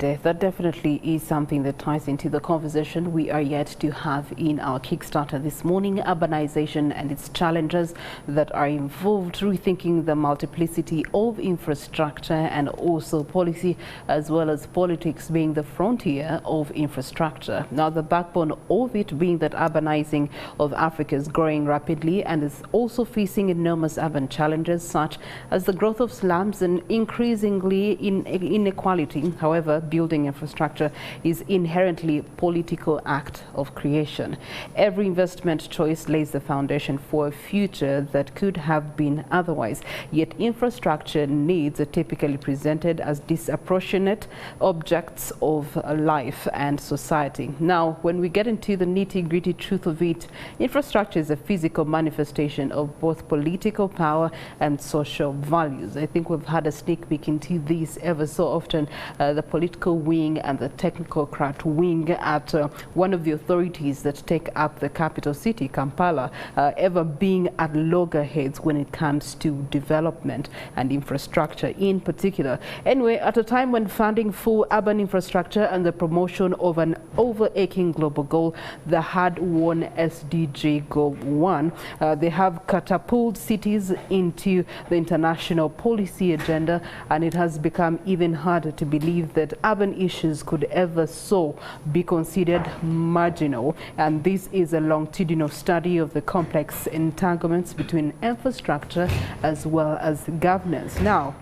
That definitely is something that ties into the conversation we are yet to have in our Kickstarter this morning, urbanization and its challenges that are involved, rethinking the multiplicity of infrastructure and also policy, as well as politics being the frontier of infrastructure. Now, the backbone of it being that urbanizing of Africa is growing rapidly and is also facing enormous urban challenges such as the growth of slums and increasingly inequality. However, building infrastructure is inherently a political act of creation. Every investment choice lays the foundation for a future that could have been otherwise. Yet infrastructure needs are typically presented as disproportionate objects of life and society. Now, when we get into the nitty-gritty truth of it, infrastructure is a physical manifestation of both political power and social values. I think we've had a sneak peek into this ever so often, the political wing and the technocrat wing at one of the authorities that take up the capital city, Kampala, ever being at loggerheads when it comes to development and infrastructure in particular. Anyway, at a time when funding for urban infrastructure and the promotion of an overarching global goal, the hard-won SDG Goal 1, they have catapulted cities into the international policy agenda, and it has become even harder to believe that urban issues could ever so be considered marginal. And this is a longitudinal study of the complex entanglements between infrastructure as well as governance. Now,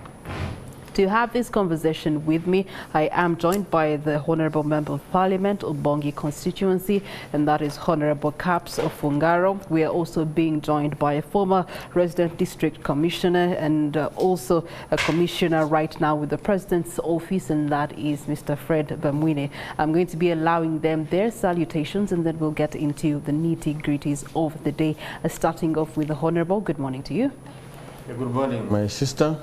to have this conversation with me, I am joined by the Honorable Member of Parliament, Obongi Constituency, and that is Honorable Kaps Fungaroo. We are also being joined by a former resident district commissioner and also a commissioner right now with the President's office, and that is Mr. Fred Bamwine. I'm going to be allowing them their salutations, and then we'll get into the nitty-gritties of the day. Starting off with the Honorable. Good morning to you. Good morning, my sister.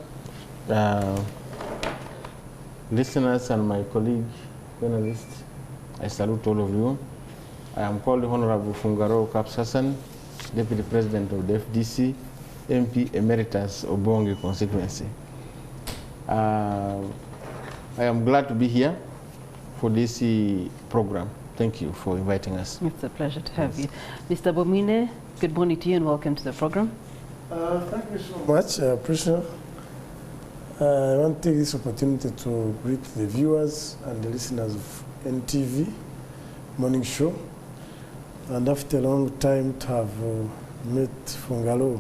Listeners and my colleague journalists, I salute all of you. I am called Honorable Fungaroo Kaps Hassan, Deputy President of the FDC, MP Emeritus of Obongi Constituency. I am glad to be here for this program. Thank you for inviting us. It's a pleasure to have you. Mr. Bamwine, good morning to you and welcome to the program. Thank you so much, Prisoner. I want to take this opportunity to greet the viewers and the listeners of NTV morning show. And after a long time to have met Fungaroo,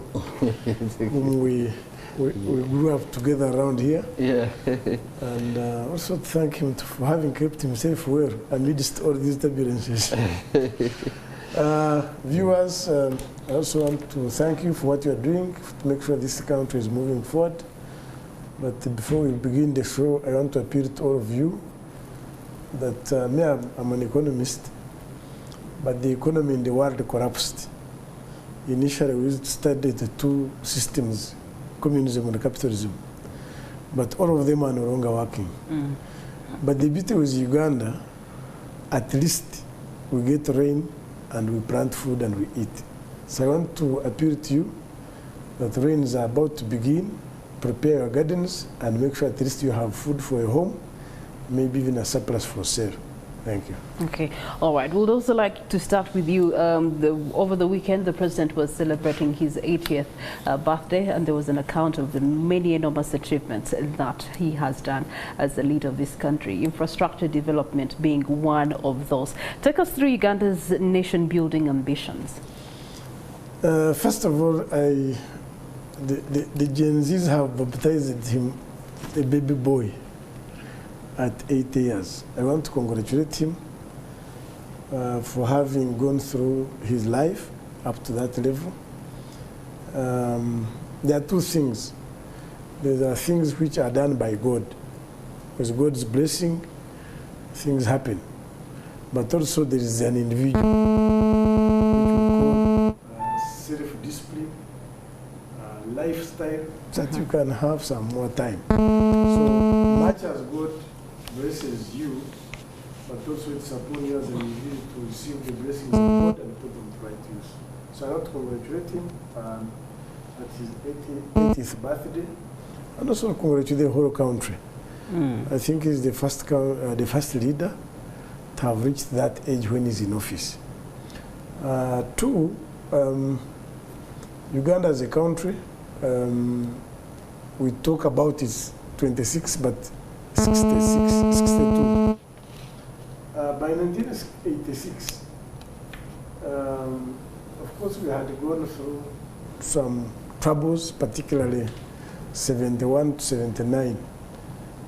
whom we grew up together around here. Yeah. And also thank him for having kept himself well amidst all these turbulences. Viewers, I also want to thank you for what you are doing to make sure this country is moving forward. But before we begin the show, I want to appeal to all of you that I'm an economist, but the economy in the world collapsed. Initially, we studied the two systems, communism and capitalism, but all of them are no longer working. But the beauty with Uganda, at least we get rain and we plant food and we eat. So I want to appeal to you that rains are about to begin. Prepare your gardens and make sure at least you have food for your home, maybe even a surplus for sale. Thank you. Okay. All right. We'd also like to start with you. Over the weekend, the President was celebrating his 80th birthday, and there was an account of the many enormous achievements that he has done as the leader of this country, infrastructure development being one of those. Take us through Uganda's nation-building ambitions. First of all, the Gen Zs have baptized him a baby boy at 8 years. I want to congratulate him for having gone through his life up to that level. There are two things. There are things which are done by God. With God's blessing, things happen. But also there is an individual, which we call self-discipline, lifestyle, that you can have some more time. So much as God blesses you, but also it's upon you as an individual to receive the blessings of God and put them to right use. So I want to congratulate him at his 80th birthday, and also congratulate the whole country I think he's the first leader to have reached that age when he's in office. Two, Uganda as a country, we talk about its 26, but 62. By 1986, of course, we had gone through some troubles, particularly 71 to 79,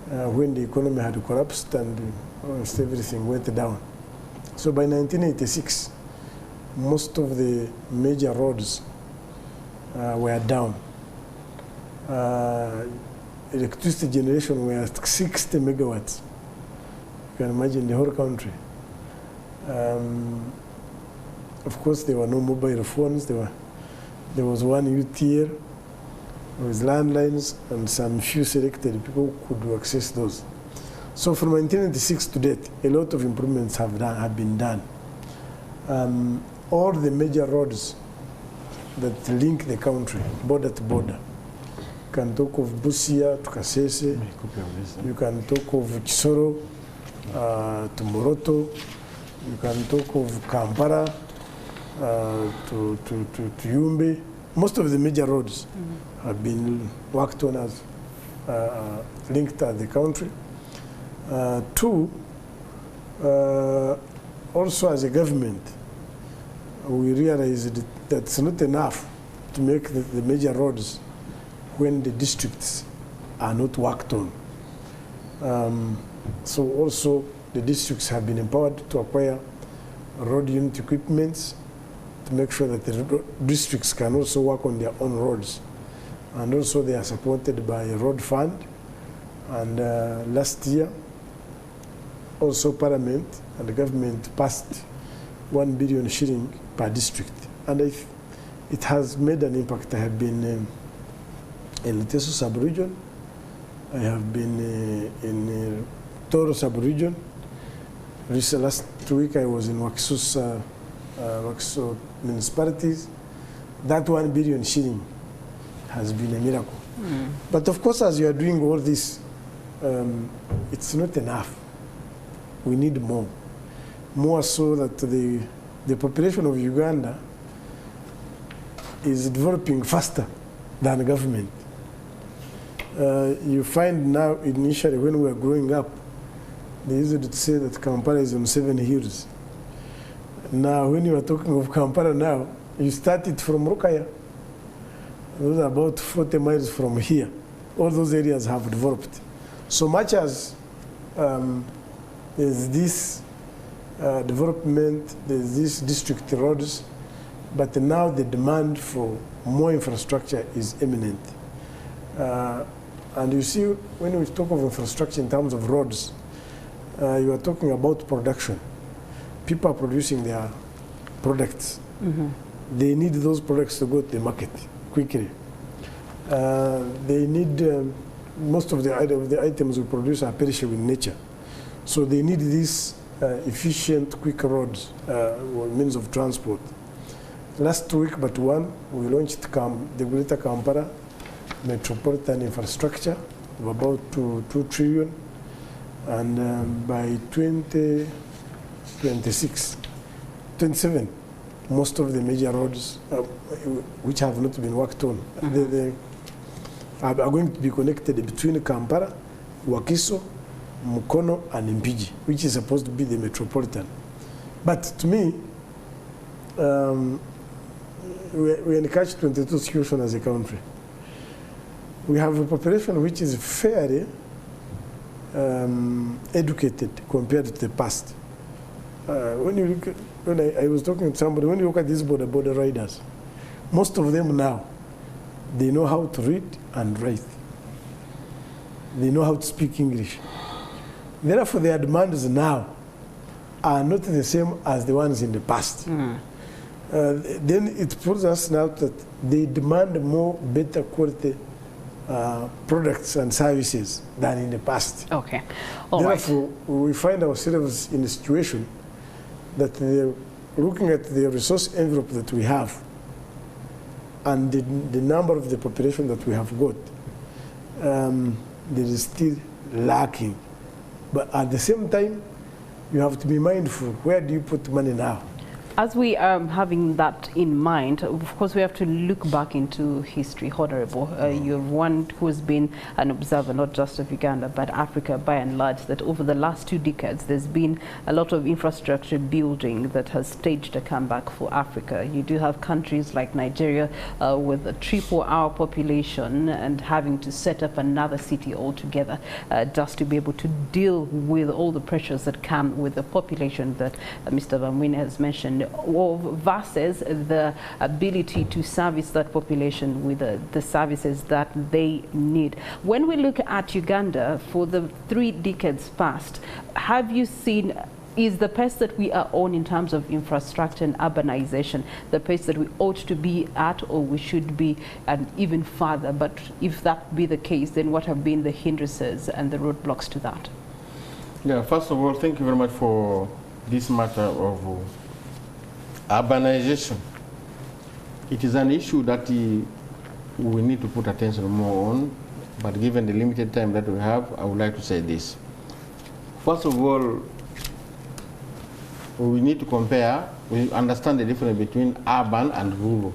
when the economy had collapsed and almost everything went down. So by 1986, most of the major roads were down. Electricity generation were at 60 megawatts. You can imagine the whole country. Of course, there were no mobile phones. There was one UTL with landlines, and some few selected people could access those. So from 1996 to date, a lot of improvements have been done. All the major roads that link the country, border to border. You can talk of Busia to Kasese. You can talk of Kisoro to Moroto. You can talk of Kampala to Yumbe. Most of the major roads have been worked on as linked at the country. Two, also as a government, we realized that it's not enough to make the major roads when the districts are not worked on. So also the districts have been empowered to acquire road unit equipments to make sure that the districts can also work on their own roads. And also they are supported by a road fund. And last year, also Parliament and the government passed 1 billion shilling per district. And it has made an impact. I have been in Teso sub-region. I have been in Toro sub-region. Last week I was in Wakiso municipalities. That 1 billion shilling has been a miracle. But of course, as you are doing all this, it's not enough. We need more. More so that the population of Uganda is developing faster than the government. You find now, initially when we were growing up, they used to say that Kampala is on 7 hills. Now, when you are talking of Kampala now, you started from Rukaya. Those are about 40 miles from here. All those areas have developed. So much as there's this development, there's these district roads, but now the demand for more infrastructure is imminent. And you see, when we talk of infrastructure in terms of roads, you are talking about production. People are producing their products. They need those products to go to the market quickly. They need, most of the items we produce are perishable in nature. So they need these efficient, quick roads, or means of transport. Last week, but one, we launched the Greater Kampala Metropolitan Infrastructure of about 2 trillion. And by 27, most of the major roads, which have not been worked on, they are going to be connected between Kampala, Wakiso, Mukono, and Mpigi, which is supposed to be the metropolitan. But to me, we're in a catch-22 situation as a country. We have a population which is fairly educated compared to the past. When I was talking to somebody, when you look at these border riders, most of them now, they know how to read and write. They know how to speak English. Therefore, their demands now are not the same as the ones in the past. Then it proves us now that they demand more better quality products and services than in the past. Okay. Therefore, we find ourselves in a situation that looking at the resource envelope that we have and the number of the population that we have got, there is still lacking. But at the same time, you have to be mindful. Where do you put money now? As we are having that in mind, of course, we have to look back into history, Honorable. You're one who's been an observer, not just of Uganda, but Africa by and large, that over the last 2 decades, there's been a lot of infrastructure building that has staged a comeback for Africa. You do have countries like Nigeria with a triple our population and having to set up another city altogether just to be able to deal with all the pressures that come with the population that Mr. Bamwine has mentioned, versus the ability to service that population with the services that they need. When we look at Uganda for the 3 decades past, have you seen, is the pace that we are on in terms of infrastructure and urbanization the pace that we ought to be at, or we should be even further? But if that be the case, then what have been the hindrances and the roadblocks to that? Yeah, first of all, thank you very much for this matter of urbanization. It is an issue that we need to put attention more on, but given the limited time that we have, I would like to say this. First of all, we need to compare, we understand the difference between urban and rural.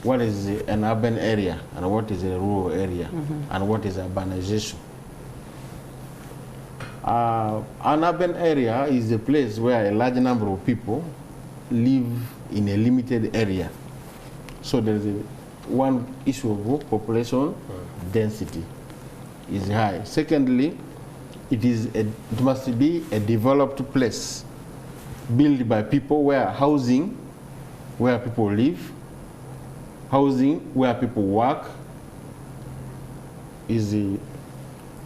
What is an urban area and what is a rural area, and what is urbanization. An urban area is a place where a large number of people live in a limited area. So there is one issue of population density is high. Secondly, it must be a developed place built by people, where housing, where people live, housing where people work is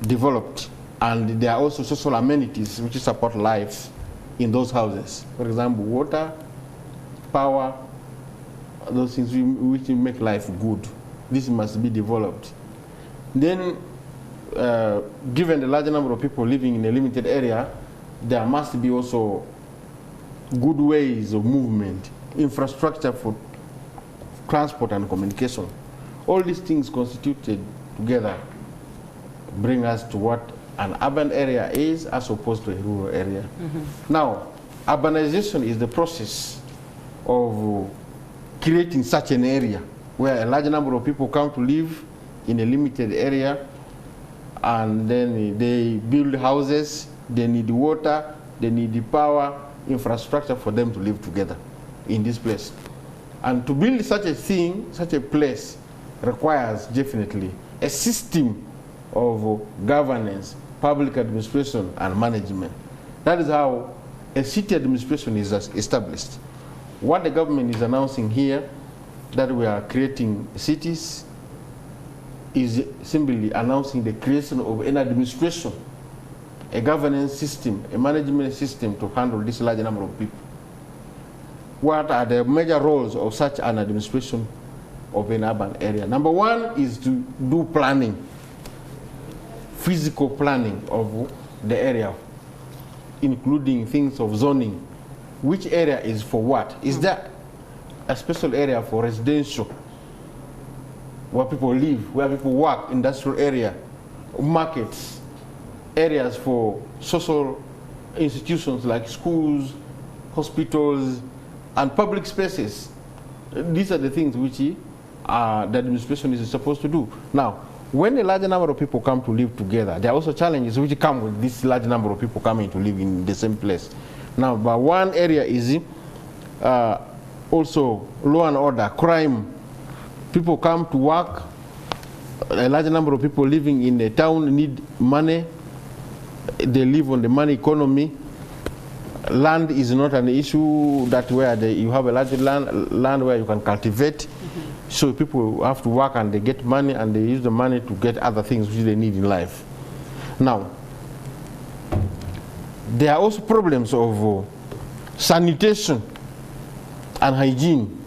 developed, and there are also social amenities which support life in those houses. For example, water, power, those things which make life good. This must be developed. Then, given the large number of people living in a limited area, there must be also good ways of movement, infrastructure for transport and communication. All these things constituted together bring us to what an urban area is as opposed to a rural area. Now, urbanization is the process of creating such an area where a large number of people come to live in a limited area, and then they build houses, they need water, they need the power, infrastructure for them to live together in this place. And to build such a thing, such a place, requires definitely a system of governance, public administration, and management. That is how a city administration is established. What the government is announcing here, that we are creating cities, is simply announcing the creation of an administration, a governance system, a management system to handle this large number of people. What are the major roles of such an administration of an urban area? Number one is to do planning, physical planning of the area, including things of zoning. Which area is for what? Is there a special area for residential, where people live, where people work, industrial area, markets, areas for social institutions like schools, hospitals, and public spaces? These are the things which the administration is supposed to do. Now, when a large number of people come to live together, there are also challenges which come with this large number of people coming to live in the same place. Now, but one area is also law and order, crime. People come to work, a large number of people living in a town need money, they live on the money economy. Land is not an issue that where you have a large land where you can cultivate. So people have to work and they get money, and they use the money to get other things which they need in life. Now, there are also problems of sanitation and hygiene,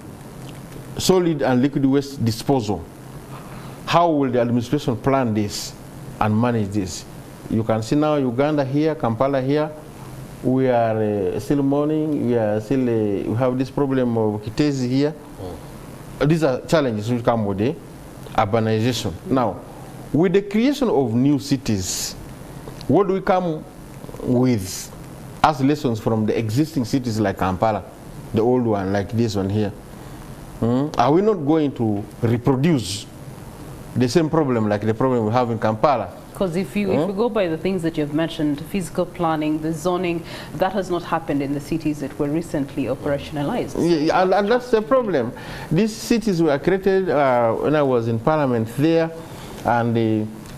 solid and liquid waste disposal. How will the administration plan this and manage this? You can see now Uganda here, Kampala here, we are still mourning, we have this problem of Kitezi here. These are challenges which come with the urbanization. Now, with the creation of new cities, what do we come with as lessons from the existing cities like Kampala, the old one, like this one here? Are we not going to reproduce the same problem like the problem we have in Kampala? Because if you go by the things that you've mentioned, physical planning, the zoning, that has not happened in the cities that were recently operationalized. Yeah, and that's the problem. These cities were created when I was in Parliament there, and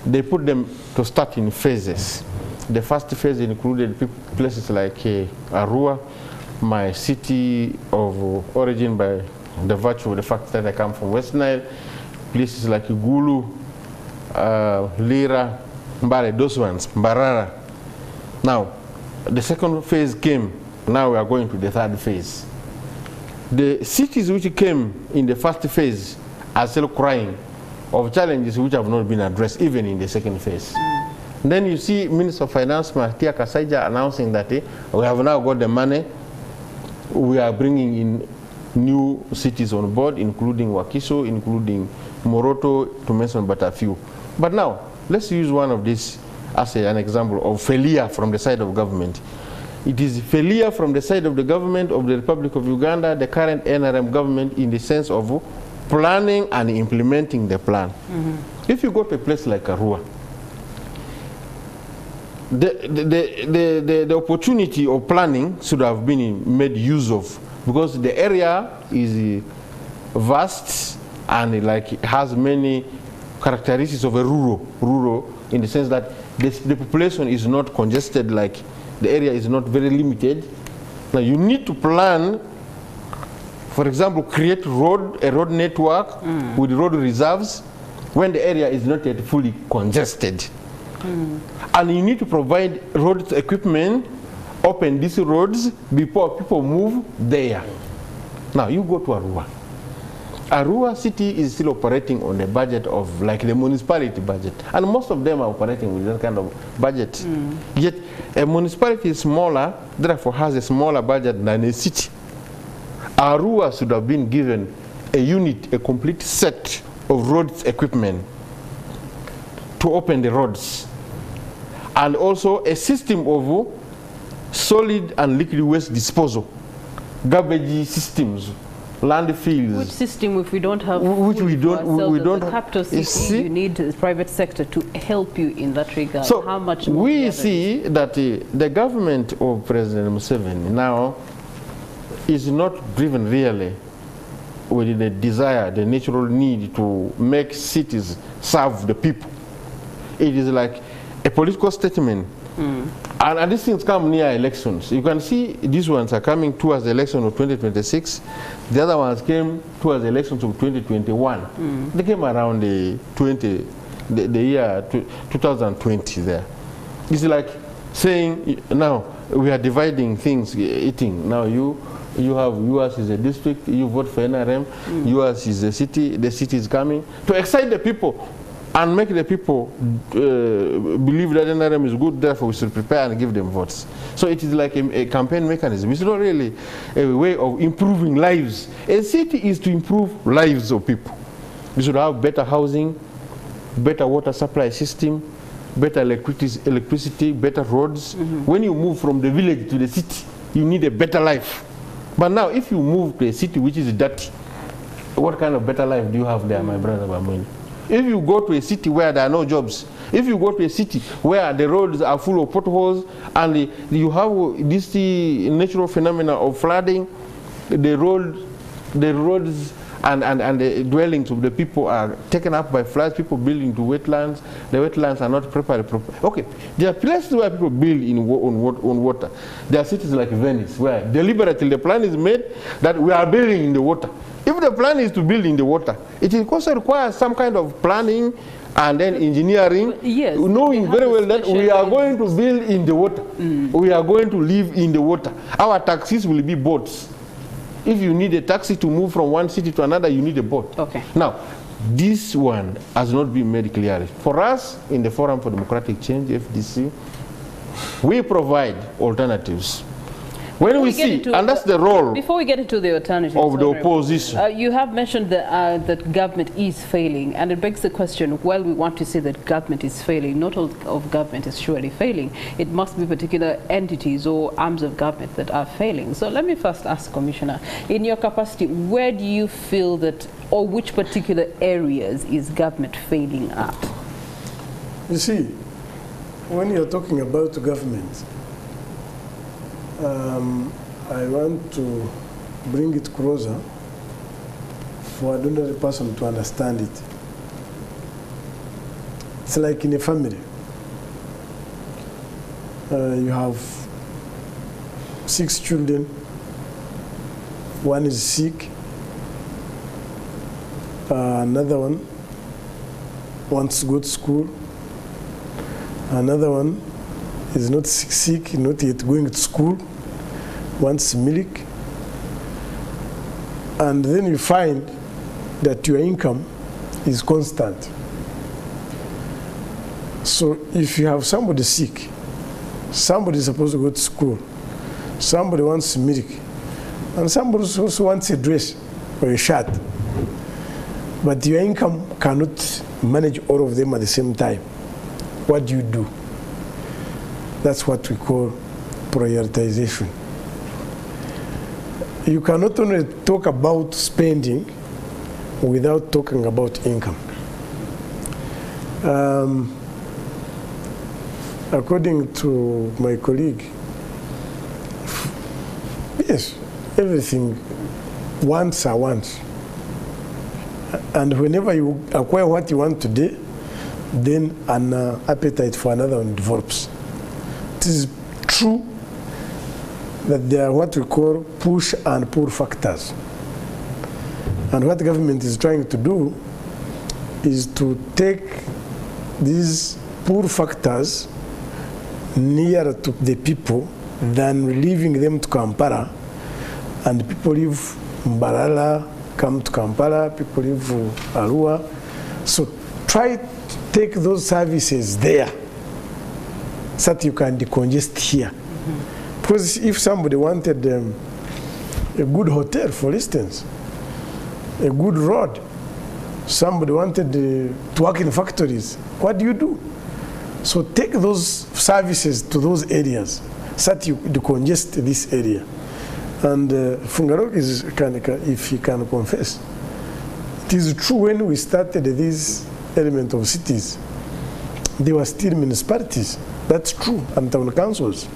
they put them to start in phases. The first phase included places like Arua, my city of origin by the virtue of the fact that I come from West Nile, places like Gulu, Lira, Mbale, those ones, Mbarara. Now, the second phase came. Now we are going to the third phase. The cities which came in the first phase are still crying of challenges which have not been addressed even in the second phase. Then you see Minister of Finance, Matia Kasaija, announcing that we have now got the money. We are bringing in new cities on board, including Wakiso, including Moroto, to mention but a few. But now, let's use one of these as an example of failure from the side of government. It is failure from the side of the government of the Republic of Uganda, the current NRM government, in the sense of planning and implementing the plan. If you go to a place like Arua, the opportunity of planning should have been made use of, because the area is vast and like has many characteristics of a rural in the sense that the population is not congested, like the area is not very limited. Now you need to plan, for example, create a road network with road reserves when the area is not yet fully congested. And you need to provide road equipment, open these roads before people move there. Now you go to Arua. Arua city is still operating on a budget of like the municipality budget, and most of them are operating with that kind of budget. Yet a municipality is smaller, therefore has a smaller budget than a city. Arua should have been given a unit, a complete set of roads equipment to open the roads, and also a system of solid and liquid waste disposal, garbage systems, landfills. Which system, if we don't have, which we don't the capital city, you need the private sector to help you in that regard. So how much more we see that the government of President Museveni now is not driven really with the desire, the natural need to make cities serve the people. It is like a political statement. And these things come near elections. You can see these ones are coming towards the election of 2026. The other ones came towards the elections of 2021. They came around the year 2020 there. It's like saying, now we are dividing things, eating. Now you have yours is a district, you vote for NRM, yours is a city, the city is coming. To excite the people and make the people believe that NRM is good, therefore we should prepare and give them votes. So it is like a campaign mechanism. It's not really a way of improving lives. A city is to improve lives of people. We should have better housing, better water supply system, better electricity, better roads. When you move from the village to the city, you need a better life. But now if you move to a city which is dirty, what kind of better life do you have there, my brother Bamwine? If you go to a city where there are no jobs, if you go to a city where the roads are full of potholes and you have this natural phenomena of flooding, the roads and the dwellings of the people are taken up by floods, people build into wetlands, the wetlands are not properly. Okay, there are places where people build on water. There are cities like Venice where deliberately the plan is made that we are building in the water. If the plan is to build in the water, it also requires some kind of planning and then engineering, yes, knowing very well that we are going to build in the water. We are going to live in the water. Our taxis will be boats. If you need a taxi to move from one city to another, you need a boat. Okay. Now, this one has not been made clearly. For us, in the Forum for Democratic Change, FDC, we provide alternatives. When we see, and that's the role before we get into the alternatives of the opposition. You have mentioned that government is failing, and it begs the question, well, we want to say that government is failing. Not all of government is surely failing. It must be particular entities or arms of government that are failing. So let me first ask, Commissioner, in your capacity, where do you feel that, or which particular areas is government failing at? You see, when you're talking about government, I want to bring it closer for an ordinary person to understand it. It's like in a family. You have 6 children. One is sick. Another one wants to go to school. Another one is not sick, not yet going to school, wants milk. And then you find that your income is constant. So if you have somebody sick, somebody is supposed to go to school, somebody wants milk, and somebody also wants a dress or a shirt, but your income cannot manage all of them at the same time, what do? That's what we call prioritization. You cannot only talk about spending without talking about income. According to my colleague, yes, everything wants are wants. And whenever you acquire what you want today, then an appetite for another one develops. It is true that there are what we call push and pull factors. And what the government is trying to do is to take these pull factors nearer to the people than leaving them to Kampala. And people leave Mbarara, come to Kampala, people leave Arua. So try to take those services there so that you can decongest here. Because if somebody wanted a good hotel, for instance, a good road, somebody wanted to work in factories, what do? So take those services to those areas so that you decongest this area. And Fungaroo is, if he can confess, it is true when we started this element of cities, they were still municipalities. That's true, and town councils.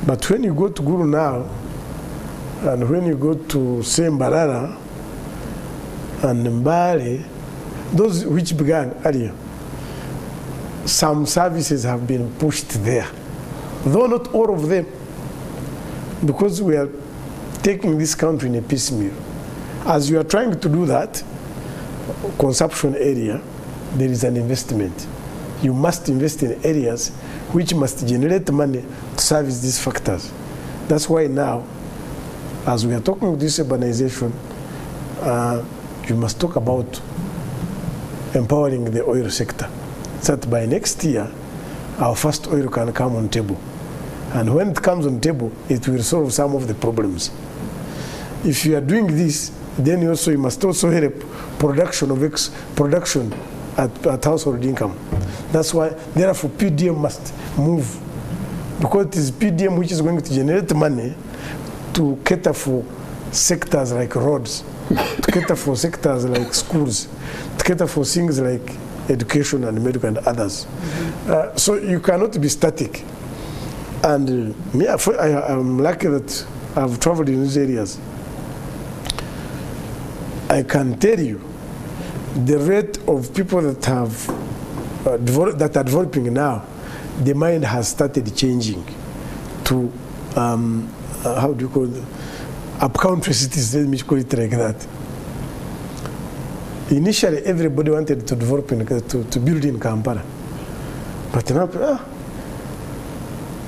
But when you go to Guru now, and when you go to say Mbarara and Mbale, those which began earlier, some services have been pushed there, though not all of them, because we are taking this country in a piecemeal. As you are trying to do that, consumption area, there is an investment. You must invest in areas which must generate money to service these factors. That's why now, as we are talking about this urbanization, you must talk about empowering the oil sector, so that by next year, our first oil can come on table. And when it comes on table, it will solve some of the problems. If you are doing this, then you must also help production at household income. That's why, therefore, PDM must move, because it is PDM which is going to generate money to cater for sectors like roads, to cater for sectors like schools, to cater for things like education and medical and others. So you cannot be static. And me, I'm lucky that I've traveled in these areas. I can tell you the rate of people that have that are developing now, the mind has started changing to how do you call it? Up-country cities, let me call it like that. Initially, everybody wanted to develop to build in Kampala, but now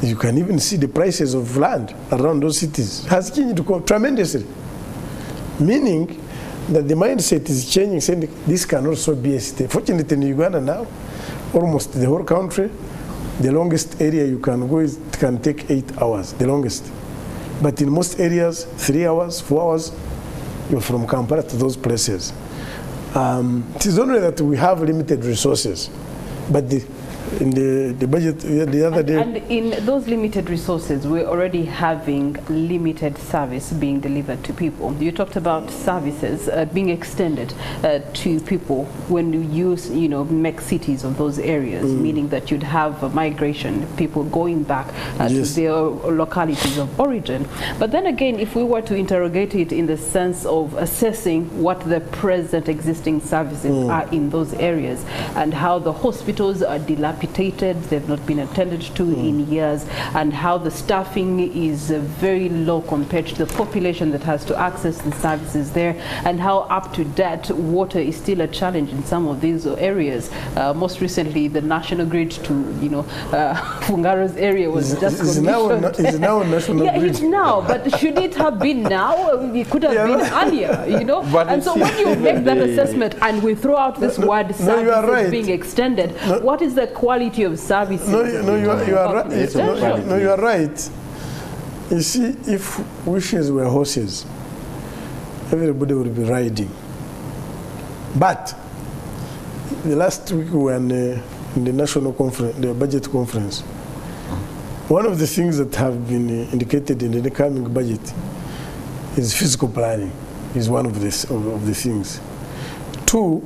you can even see the prices of land around those cities has changed tremendously, meaning that the mindset is changing, saying this can also be a state. Fortunately, in Uganda now, almost the whole country, the longest area you can go can take 8 hours, the longest. But in most areas, 3 hours, 4 hours, you're from Kampala to those places. It is only that we have limited resources, but in the budget the other day. And in those limited resources, we're already having limited service being delivered to people. You talked about services being extended to people when you use, make cities of those areas, meaning that you'd have a migration, people going back to their localities of origin. But then again, if we were to interrogate it in the sense of assessing what the present existing services are in those areas and how the hospitals are dilapidated, they've not been attended to in years, and how the staffing is very low compared to the population that has to access the services there, and how up to date water is still a challenge in some of these areas. Most recently, the national grid to Fungaroo's area was just commissioned. Is now a national grid. It's now, but should it have been now? It could have been earlier, But and so when you make that assessment and we throw out this word services being extended, what is the quality of services? You are right. You are right. You see, if wishes were horses, everybody would be riding. But the last week we were in the national conference, the budget conference. One of the things that have been indicated in the coming budget is physical planning. Is one of the things. Two.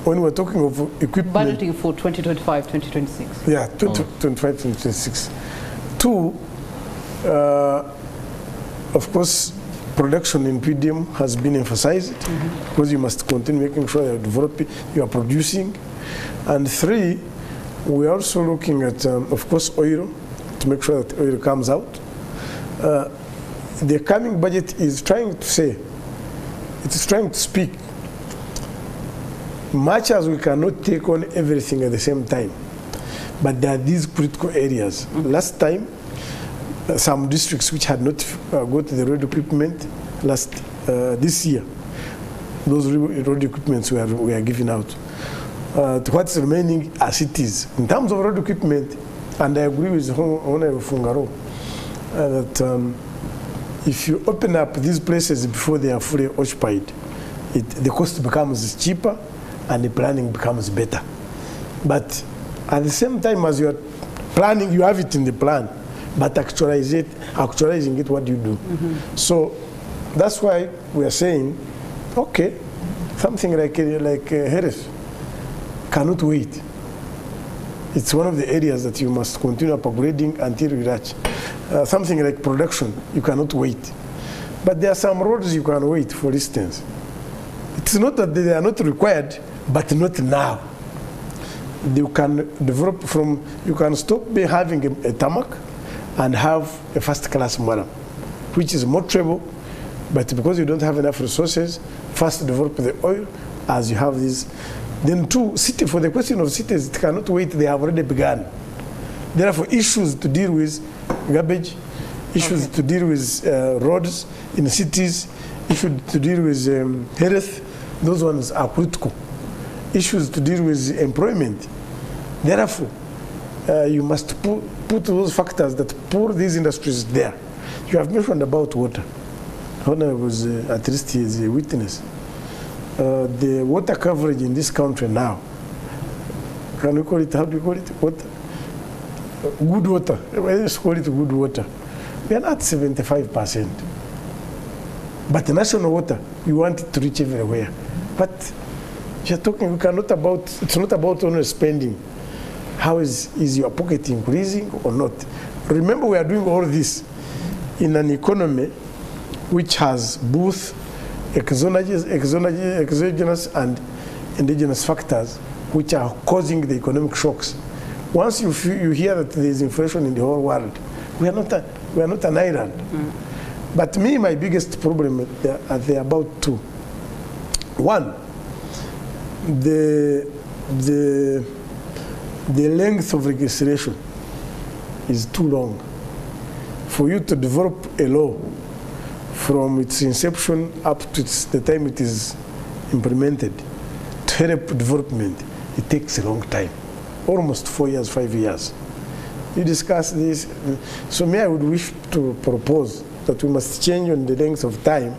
When we're talking of equipment... Budgeting for 2025, 2026. Yeah, 2025, 2026. Two, of course, production in PDM has been emphasized because you must continue making sure you're developing, you are producing. And three, we're also looking at, of course, oil, to make sure that oil comes out. The coming budget is trying to say, it is trying to speak, much as we cannot take on everything at the same time, but there are these critical areas. Last time, some districts which had not got the road equipment this year, those road equipments were given out. What's remaining are cities. In terms of road equipment, and I agree with Honorable Fungaroo, that if you open up these places before they are fully occupied, the cost becomes cheaper and the planning becomes better. But at the same time as you are planning, you have it in the plan, but actualizing it, what do you do? So that's why we are saying, okay, something like health cannot wait. It's one of the areas that you must continue upgrading until you reach. Something like production, you cannot wait. But there are some roads you can wait, for instance. It's not that they are not required, but not now. You can develop from, you can stop having a tarmac and have a first-class model, which is more trouble, but because you don't have enough resources, first develop the oil as you have this. Then two, for the question of cities, it cannot wait, they have already begun. Therefore, issues to deal with garbage, issues to deal with roads in cities, issues to deal with health, those ones are critical. Issues to deal with employment. Therefore, you must put those factors that pull these industries there. You have mentioned about water. Honor was at least he is a witness. The water coverage in this country now, can we call it, how do you call it? Water? Good water. Let's call it good water. We are not 75%. But national water, you want it to reach everywhere. But you're talking, we cannot about, it's not about only spending. How is your pocket increasing or not? Remember, we are doing all this in an economy which has both exogenous and endogenous factors which are causing the economic shocks. Once you hear that there is inflation in the whole world, we are not an island. But my biggest problem, there are about two. One, the length of registration is too long. For you to develop a law from its inception up to the time it is implemented to help development, it takes a long time, almost 4 years, 5 years. You discuss this. So me, I would wish to propose that we must change on the length of time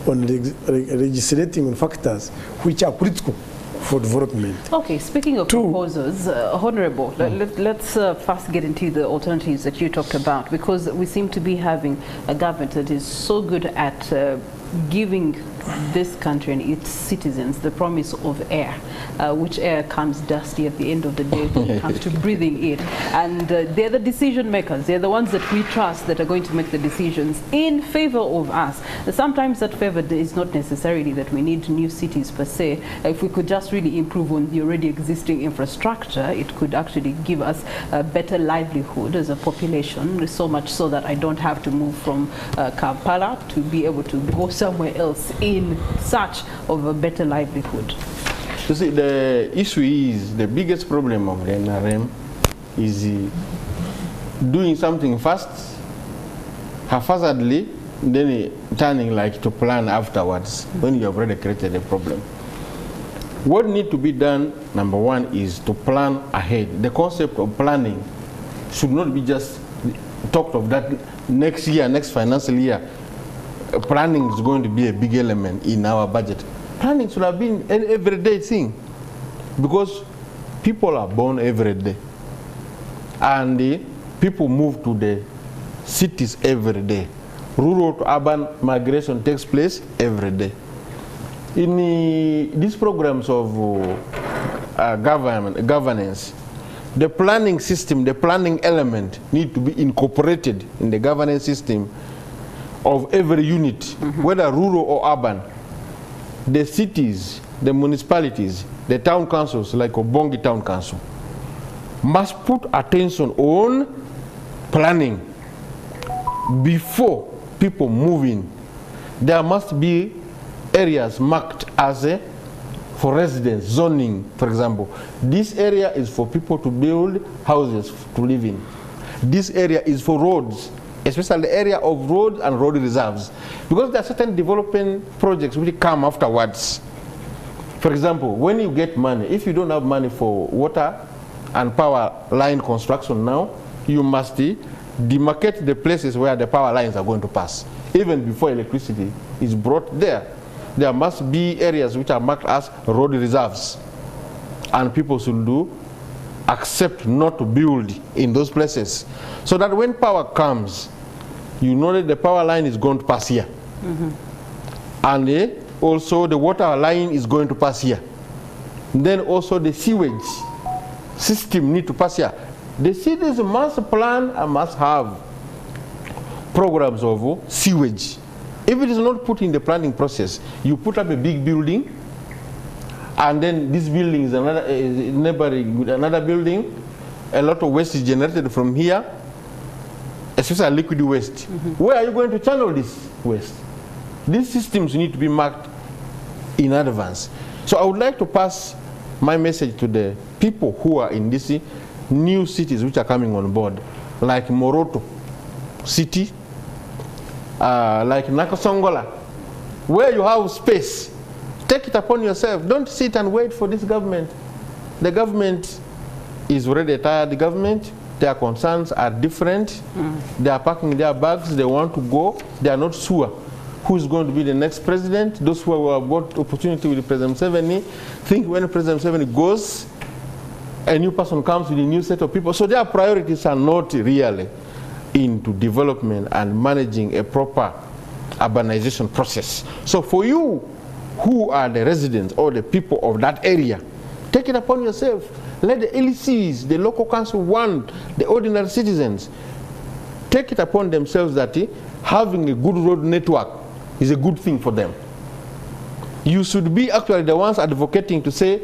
on legislating on factors which are critical for development. Okay, speaking of proposals, Honorable, let's first get into the alternatives that you talked about, because we seem to be having a government that is so good at giving this country and its citizens the promise of air, which air comes dusty at the end of the day when it comes to breathing in. And they're the decision makers. They're the ones that we trust that are going to make the decisions in favor of us. Sometimes that favor is not necessarily that we need new cities per se. If we could just really improve on the already existing infrastructure, it could actually give us a better livelihood as a population, so much so that I don't have to move from Kampala to be able to go somewhere else in search of a better livelihood. You see, the issue is, the biggest problem of the NRM is doing something fast, haphazardly, then turning like to plan afterwards when you have already created a problem. What needs to be done, number one, is to plan ahead. The concept of planning should not be just talked of that next year, next financial year. Planning is going to be a big element in our budget. Planning should have been an everyday thing, because people are born every day and people move to the cities every day. Rural to urban migration takes place every day. In these programs of governance, the planning system, the planning element need to be incorporated in the governance system of every unit, whether rural or urban. The cities, the municipalities, the town councils, like Obongi Town Council, must put attention on planning before people move in. There must be areas marked as for residents, zoning, for example. This area is for people to build houses to live in. This area is for roads, especially the area of roads and road reserves, because there are certain development projects which come afterwards. For example, when you get money, if you don't have money for water and power line construction now, you must demarcate the places where the power lines are going to pass. Even before electricity is brought there, there must be areas which are marked as road reserves, and people should accept not to build in those places, so that when power comes, you know that the power line is going to pass here. And also the water line is going to pass here. Then also the sewage system need to pass here. The cities must plan and must have programs of sewage. If it is not put in the planning process, you put up a big building, and then this building is neighboring with another building. A lot of waste is generated from here, especially liquid waste. Where are you going to channel this waste? These systems need to be marked in advance. So I would like to pass my message to the people who are in these new cities which are coming on board, like Moroto City, like Nakasongola, where you have space. Take it upon yourself. Don't sit and wait for this government. The government is already a tired government. Their concerns are different. They are packing their bags. They want to go. They are not sure who's going to be the next president. Those who have got opportunity with President Museveni think when President Museveni goes, a new person comes with a new set of people. So their priorities are not really into development and managing a proper urbanization process. So for you who are the residents or the people of that area, take it upon yourself. Let the LCs, the local council want, the ordinary citizens, take it upon themselves that having a good road network is a good thing for them. You should be actually the ones advocating to say,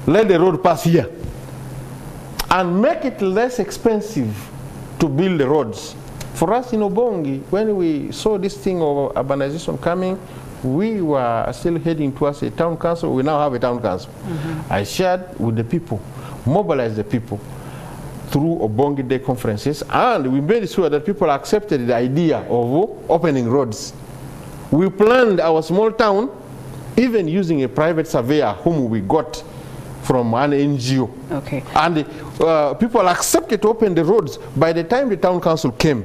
let the road pass here, and make it less expensive to build the roads. For us in Obongi, when we saw this thing of urbanization coming, we were still heading towards a town council. We now have a town council. I shared with the people, mobilized the people through Obongi Day conferences, and we made sure that people accepted the idea of opening roads. We planned our small town, even using a private surveyor whom we got from an NGO. Okay. And people accepted to open the roads. By the time the town council came,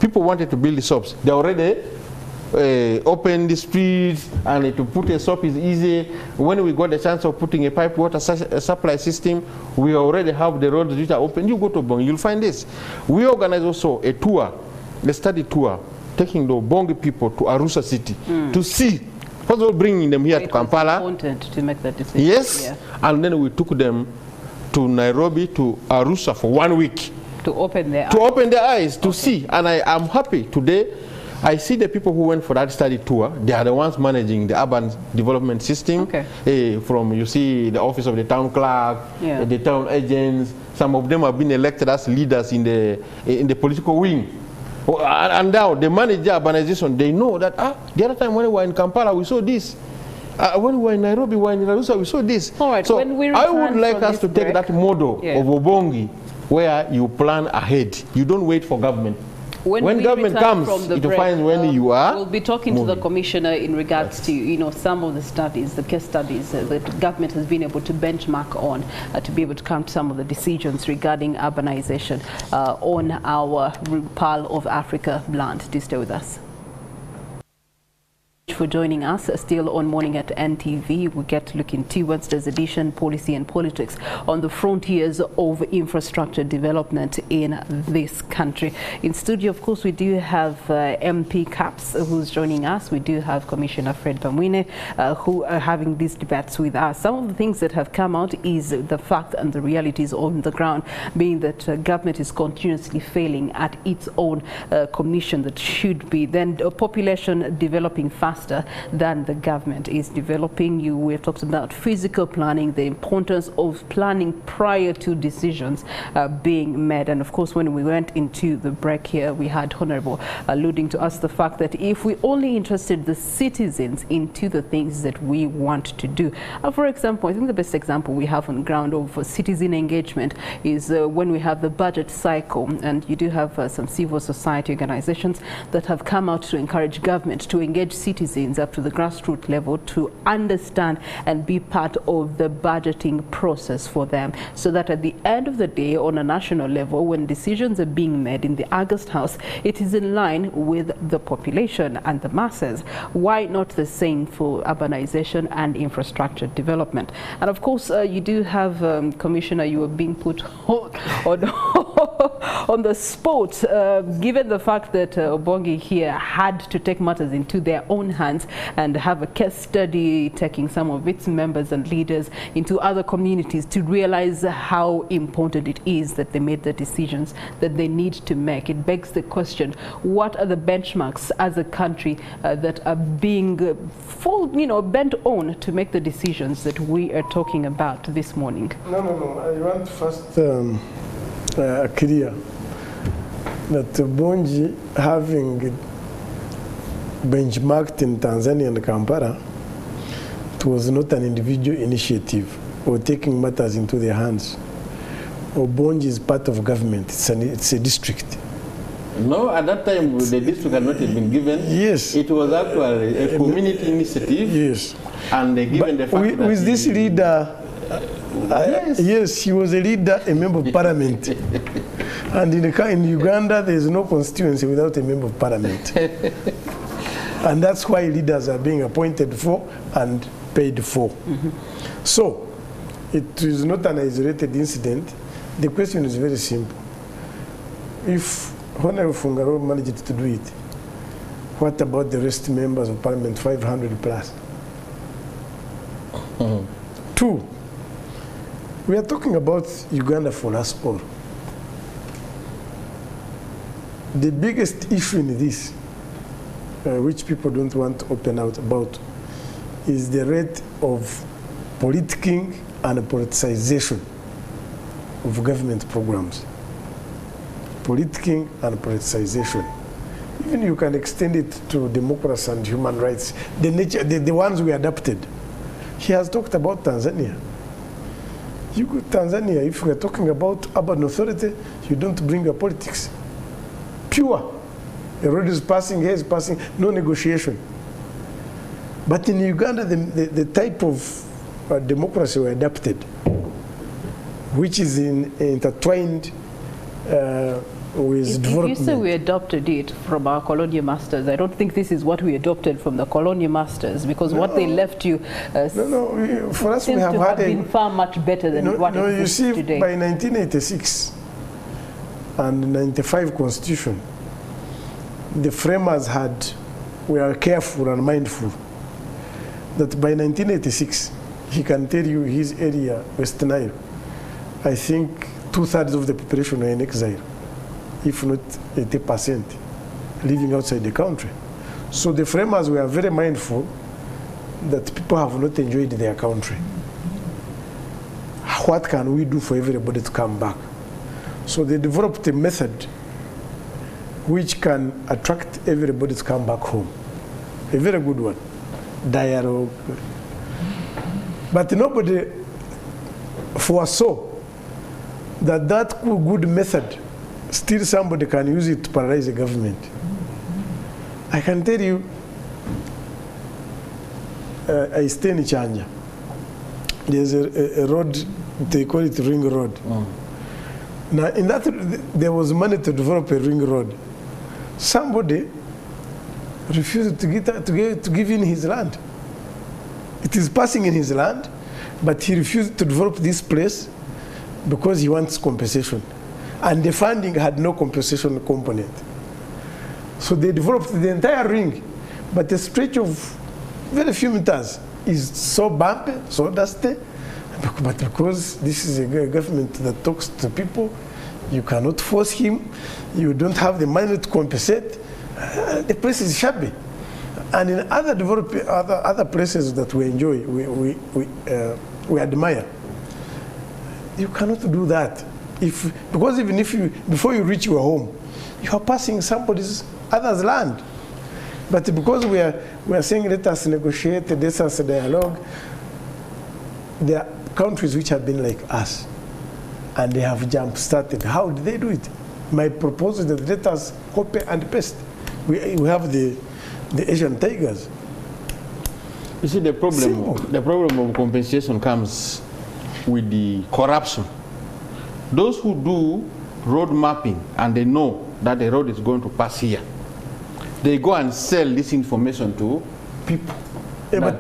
people wanted to build the shops. They already opened the streets, and to put a shop is easy. When we got the chance of putting a pipe water supply system, we already have the roads which are open. You go to Obongi, you'll find this. We organize also a tour, a study tour, taking the Obongi people to Arusha city to see. First of all, bringing them here to Kampala. Important to make that decision. Yes, yeah. And then we took them to Nairobi, to Arusha for 1 week. To open their eyes. To open their eyes, to see. And I am happy today. I see the people who went for that study tour. They are the ones managing the urban development system. Okay. From, you see, the office of the town clerk, the town agents. Some of them have been elected as leaders in the political wing. And now they manage the urbanization. They know that, the other time when we were in Kampala, we saw this. When we were in Nairobi, we were in Arusha, we saw this. All right, so when we I would like us to take that model Yeah. of Obongi, where you plan ahead. You don't wait for government. When government comes, it defines when you are. We'll be talking moving. to the commissioner in regards to some of the studies, the case studies that government has been able to benchmark on to be able to come to some of the decisions regarding urbanization on our Pearl of Africa land. Do stay with us. For joining us still on Morning at NTV. We get to look into Wednesday's edition, policy and politics on the frontiers of infrastructure development in this country. In studio, of course, we do have MP Kaps who's joining us. We do have Commissioner Fred Bamwine who are having these debates with us. Some of the things that have come out is the fact and the realities on the ground, being that government is continuously failing at its own commission that should be. Then population developing faster than the government is developing. We have talked about physical planning, the importance of planning prior to decisions being made. And of course, when we went into the break here, we had Honorable alluding to us the fact that if we only interested the citizens into the things that we want to do. For example, I think the best example we have on ground of citizen engagement is when we have the budget cycle, and you do have some civil society organizations that have come out to encourage government to engage citizens up to the grassroots level to understand and be part of the budgeting process for them, so that at the end of the day, on a national level, when decisions are being made in the August House, it is in line with the population and the masses. Why not the same for urbanization and infrastructure development? And of course, you do have, Commissioner, you are being put on the spot, given the fact that Obongi here had to take matters into their own hands and have a case study, taking some of its members and leaders into other communities to realize how important it is that they made the decisions that they need to make. It begs the question, what are the benchmarks as a country that are being bent on to make the decisions that we are talking about this morning? No. I want first clear that Obongi, having benchmarked in Tanzania and Kampala, it was not an individual initiative or taking matters into their hands. Obongi is part of government. It's a district. No, at that time the district had not been given. Yes. It was actually a community initiative. Yes. And given the fact that with this leader, yes, he was a leader, a member of parliament. And in Uganda, there is no constituency without a member of parliament. And that's why leaders are being appointed for and paid for. So, it is not an isolated incident. The question is very simple. If Honorable Fungaroo managed to do it, what about the rest members of parliament, 500 plus? Two, we are talking about Uganda for us all. The biggest issue in this, which people don't want to open out about, is the rate of politicking and politicization of government programs. Politicking and politicization. Even you can extend it to democracy and human rights, the ones we adopted. He has talked about Tanzania. You go to Tanzania, if we are talking about urban authority, you don't bring your politics. Pure. A road is passing, here is passing, no negotiation. But in Uganda, the type of democracy we adopted which is intertwined with development. You say we adopted it from our colonial masters. I don't think this is what we adopted from the colonial masters, because what they left you for us we have had been far much better than what exists you see, today. By 1986 and 95 Constitution, the framers were careful and mindful that by 1986, he can tell you his area, West Nile, I think 2/3 of the population were in exile, if not 80%, living outside the country. So the framers were very mindful that people have not enjoyed their country. What can we do for everybody to come back? So they developed a method which can attract everybody to come back home. A very good one. Dialogue. But nobody foresaw that good method, still somebody can use it to paralyze the government. I can tell you, I stay in Chanja. There's a road, they call it Ring Road. Now, in that, there was money to develop a ring road. Somebody refused to give in his land. It is passing in his land, but he refused to develop this place because he wants compensation. And the funding had no compensation component. So they developed the entire ring, but a stretch of very few meters is so bumpy, so dusty. But because this is a government that talks to people, you cannot force him, you don't have the money to compensate, the place is shabby. And in other places that we enjoy, we admire, you cannot do that. Because even before you reach your home, you are passing other's land. But because we are saying let us negotiate, let us dialogue, there are countries which have been like us, and they have jump-started. How did they do it? My proposal is that let us copy and paste. We have the Asian tigers. You see, the problem of compensation comes with the corruption. Those who do road mapping and they know that the road is going to pass here, they go and sell this information to people. Yeah,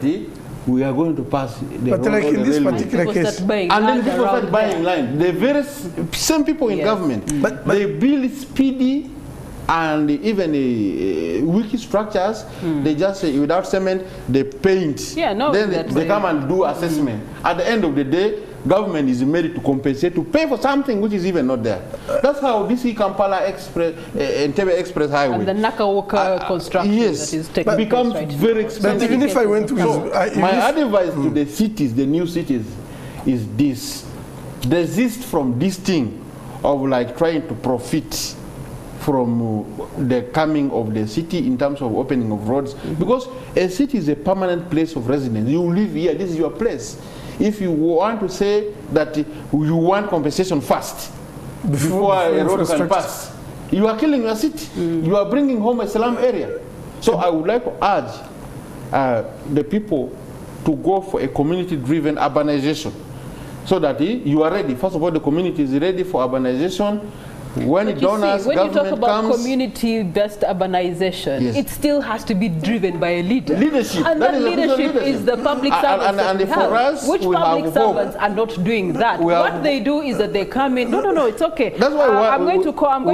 we are going to pass the road. But like in this particular case, and then people start buying land. The very same people in government, but they build speedy and even wiki structures. They just say without cement, they paint. Yeah, no. Then they come and do assessment. At the end of the day, government is made to compensate, to pay for something which is even not there. That's how this Kampala Express, Entebbe Express Highway, and the Nakawoka construction that is taking becomes very expensive. But even if I went to my advice to the cities, the new cities, is this: desist from this thing of like trying to profit from the coming of the city in terms of opening of roads, because a city is a permanent place of residence. You live here, this is your place. If you want to say that you want compensation first, before a road can pass, you are killing your city. You are bringing home a slum area. So I would like to urge the people to go for a community-driven urbanization, so that you are ready. First of all, the community is ready for urbanization. When donors, when you talk about community-based urbanization, it still has to be driven by a leader. Leadership. And that leadership is the public servants. And for us, which public servants are not doing that? What they do is that they come in. No, it's okay. That's why I'm going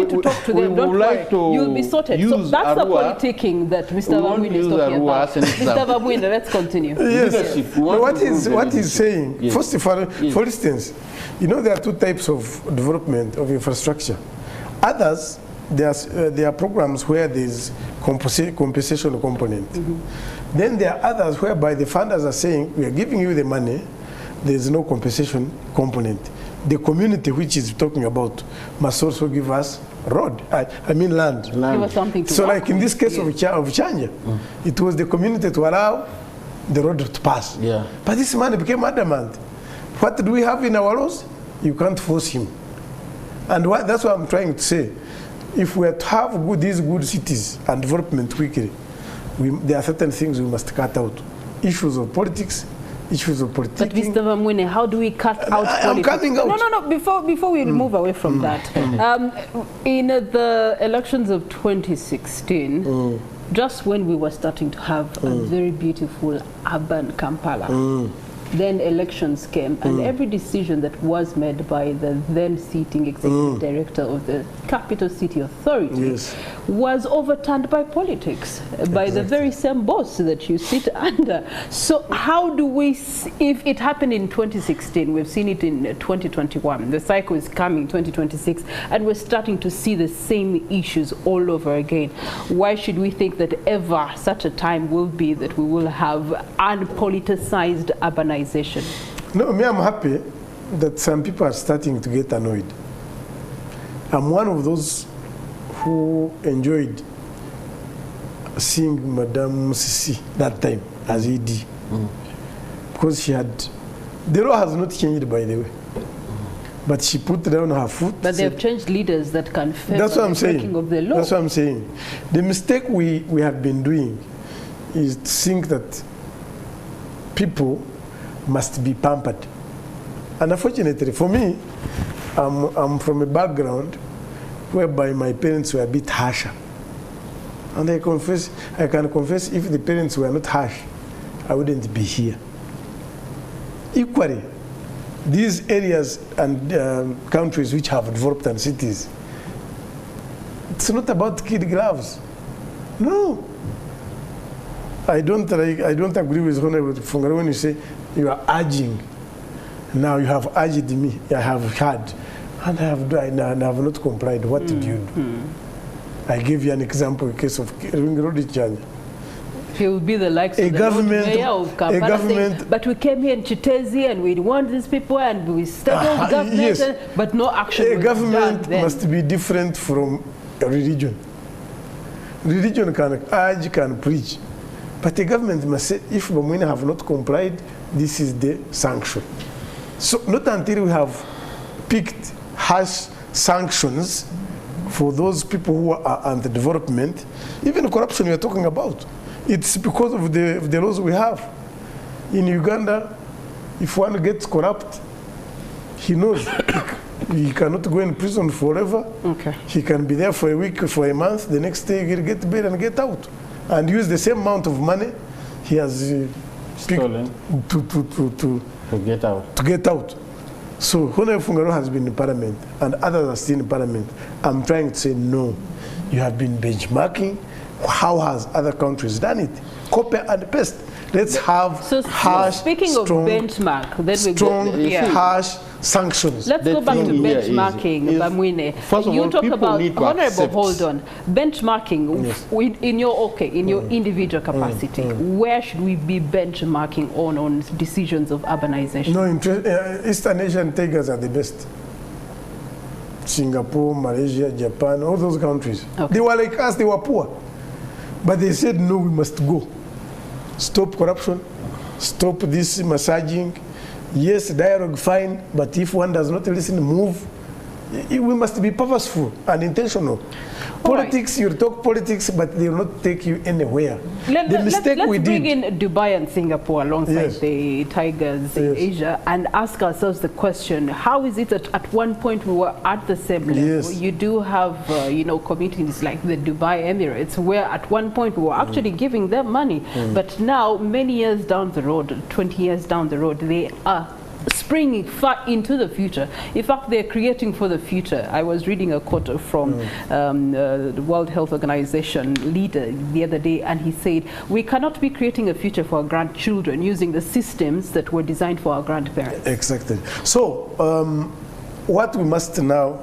to talk to them. Don't worry. You'll be sorted. So that's the politicking that Mr. Bamwine is talking about. Mr. Bamwine, let's continue. Yes. What he's saying, first of all, for instance, you know there are two types of development of infrastructure. Others, there are programs where there's compensation component. Then there are others whereby the funders are saying, we are giving you the money, there's no compensation component. The community which is talking about must also give us road, I mean land. Give us something to so like in this case of Chanja, it was the community to allow the road to pass. But this money became adamant. What do we have in our laws? You can't force him. And that's what I'm trying to say. If we are to have these good cities and development quickly, there are certain things we must cut out. Issues of politics, issues of politics. But Mr. Bamwine, how do we cut out politics? I'm coming out. No. Before we move away from that, in the elections of 2016, just when we were starting to have a very beautiful urban Kampala, then elections came, and every decision that was made by the then sitting executive director of the Capital City Authority was overturned by politics, by the very same boss that you sit under. So how do we, if it happened in 2016, we've seen it in 2021, the cycle is coming 2026, and we're starting to see the same issues all over again. Why should we think that ever such a time will be that we will have unpoliticized urbanization? No, me, I'm happy that some people are starting to get annoyed. I'm one of those who enjoyed seeing Madame Sisi that time as ED, because she had, the law has not changed, by the way, but she put down her foot. But they have changed leaders that can favor that's what I'm the saying. breaking of the law. That's what I'm saying. The mistake we have been doing is to think that people must be pampered. And unfortunately for me, I'm from a background whereby my parents were a bit harsher. And I can confess, if the parents were not harsh, I wouldn't be here. Equally, these areas and countries which have developed and cities, it's not about kid gloves. No. I don't agree with Honorable Fungaroo when you say you are urging. Now you have urged me, I have had, and I have not complied. What did you do? I gave you an example in case of Ringrodi. He will be the likes of the mayor of Kampala saying, but we came here in Chitezi and we want these people and we started government, but no action was government done must be different from a religion. Religion can urge, can preach. But the government must say, if Bamwine have not complied, this is the sanction. So not until we have picked harsh sanctions for those people who are under development, even corruption we are talking about, it's because of the laws we have. In Uganda, if one gets corrupt, he knows he cannot go in prison forever. Okay. He can be there for a week, for a month, the next day he'll get bail and get out. And use the same amount of money he has stolen to get out. To get out. So Honorable Fungaroo has been in Parliament and others are still in Parliament. I'm trying to say no. You have been benchmarking. How has other countries done it? Copy and paste. Let's have harsh, speaking of benchmark, then we go harsh sanctions. Let's go back to benchmarking, Bamwine. First of you all, talk about honorable. Hold on, benchmarking. Yes. In your individual capacity, where should we be benchmarking on decisions of urbanization? No, Eastern Asian tigers are the best. Singapore, Malaysia, Japan, all those countries. Okay. They were like us. They were poor, but they said no. We must go. Stop corruption, stop this massaging. Yes, dialogue fine, but if one does not listen, move. We must be purposeful and intentional. Politics, you talk politics, but they will not take you anywhere. Let's bring in Dubai and Singapore alongside the tigers in Asia and ask ourselves the question, how is it that at one point we were at the same level? Yes. You do have, communities like the Dubai Emirates, where at one point we were actually giving them money, but now, many years down the road, 20 years down the road, they are springing far into the future. In fact, they're creating for the future. I was reading a quote from the World Health Organization leader the other day, and he said, we cannot be creating a future for our grandchildren using the systems that were designed for our grandparents. Exactly. So, what we must now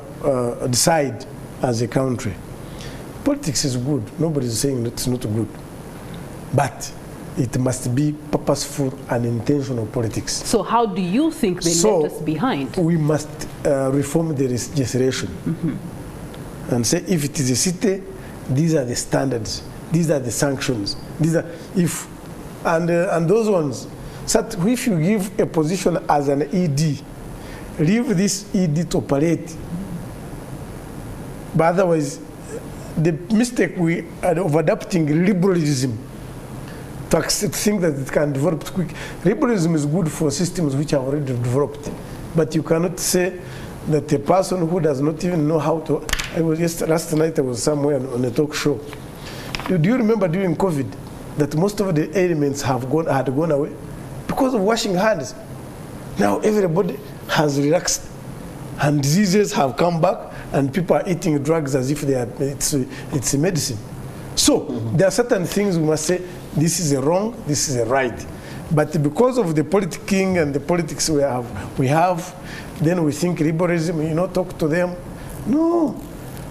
decide as a country, politics is good. Nobody is saying it's not good. But it must be purposeful and intentional politics. So how do you think they left us behind? We must reform the legislation and say if it is a city, these are the standards, these are the sanctions, these are and those ones. So if you give a position as an ED, leave this ED to operate. But otherwise, the mistake we are of adopting liberalism. think that it can develop quick. Liberalism is good for systems which are already developed, but you cannot say that a person who does not even know how to. Last night I was somewhere on a talk show. Do you remember during COVID that most of the ailments had gone away because of washing hands? Now everybody has relaxed, and diseases have come back, and people are eating drugs as if it's a medicine. So there are certain things we must say, this is a wrong, this is a right. But because of the politicking and the politics we have, then we think liberalism, talk to them. No,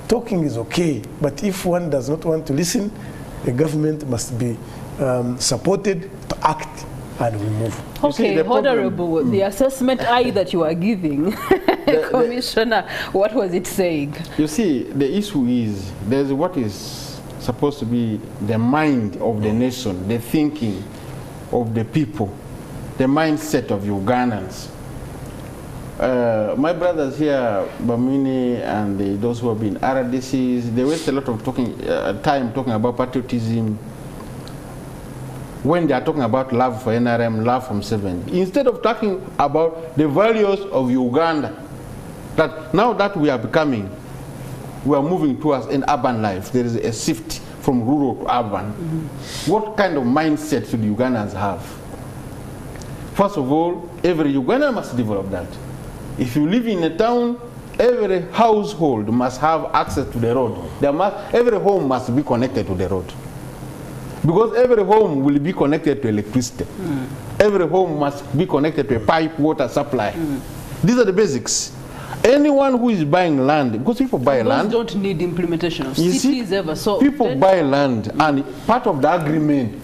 talking is okay. But if one does not want to listen, the government must be supported to act, and we move. Okay, Honorable, the assessment that you are giving, Commissioner, what was it saying? You see, the issue is, there's what is supposed to be the mind of the nation, the thinking of the people, the mindset of Ugandans. My brothers here, Bamwine and those who have been RDCs, they waste a lot of time talking about patriotism when they are talking about love for NRM, love from 7. Instead of talking about the values of Uganda, that now that we are moving towards an urban life, there is a shift from rural to urban. What kind of mindset should Ugandans have? First of all, every Ugandan must develop that. If you live in a town, every household must have access to the road. Every home must be connected to the road. Because every home will be connected to electricity. Every home must be connected to a pipe water supply. These are the basics. Anyone who is buying land, because people buy land. Don't need implementation of cities ever. So people buy land, and part of the agreement,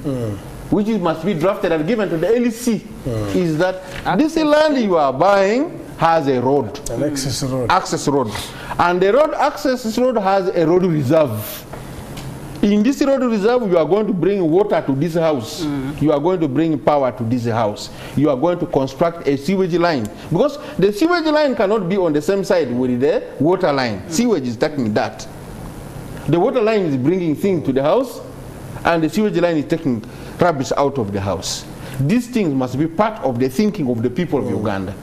which must be drafted and given to the LEC, is that this land you are buying has a road. An access road. Access road. And the access road has a road reserve. In this road reserve, you are going to bring water to this house. You are going to bring power to this house. You are going to construct a sewage line. Because the sewage line cannot be on the same side with the water line. Sewage is taking that. The water line is bringing things to the house, and the sewage line is taking rubbish out of the house. These things must be part of the thinking of the people of Uganda.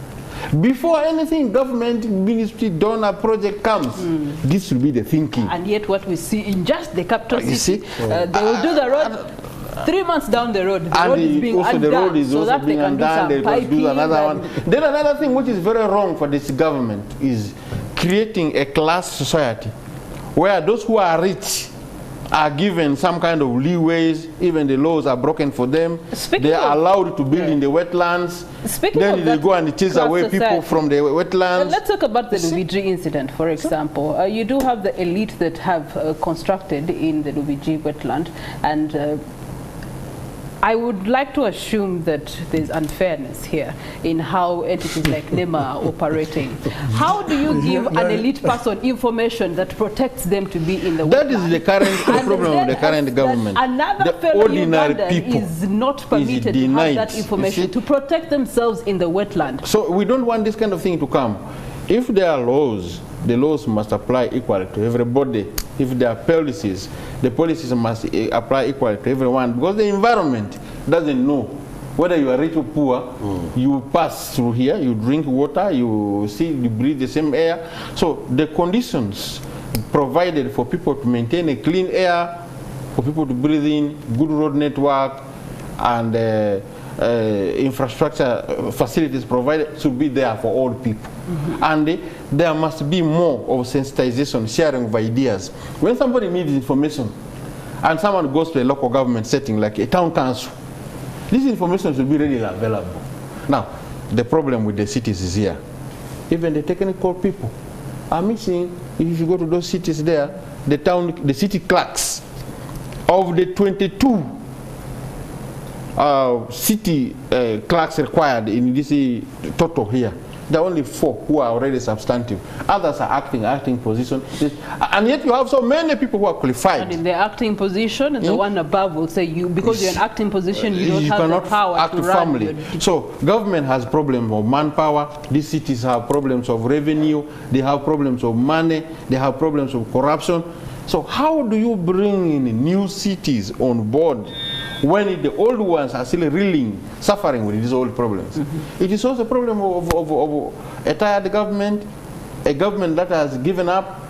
Before anything, government, ministry, donor, project comes, this will be the thinking. And yet what we see in just the capital city, they will do the road 3 months down the road. The road is being undone, the road is so also that being they can undone. do some piping. Another one. Then another thing which is very wrong for this government is creating a class society where those who are rich are given some kind of leeways, even the laws are broken for them. They are allowed to build in the wetlands. Then they go and chase away people from the wetlands. Let's talk about the Lubiji incident, for example. You do have the elite that have constructed in the Lubiji wetland, and I would like to assume that there's unfairness here in how entities like NEMA are operating. How do you give an elite person information that protects them to be in the wetland? That is the current problem of the current government. Another fellow Ugandan is not permitted to have that information to protect themselves in the wetland. So we don't want this kind of thing to come. If there are laws, the laws must apply equally to everybody. If there are policies, the policies must apply equally to everyone, because the environment doesn't know whether you are rich or poor. You pass through here, you drink water, you breathe the same air. So the conditions provided for people to maintain a clean air, for people to breathe in, good road network, and infrastructure facilities provided should be there for all people. And there must be more of sensitization, sharing of ideas. When somebody needs information and someone goes to a local government setting like a town council, this information should be readily available. Now, the problem with the cities is here. Even the technical people are missing. If you go to those cities there, the city clerks, of the 22 city clerks required in this total here, there are only 4 who are already substantive. Others are acting position. And yet you have so many people who are qualified. And in the acting position, the one above will say, because you're in acting position, you don't have the power to run. So government has problems of manpower. These cities have problems of revenue. They have problems of money. They have problems of corruption. So how do you bring in new cities on board when the old ones are still reeling, suffering with these old problems. It is also a problem of a tired government, a government that has given up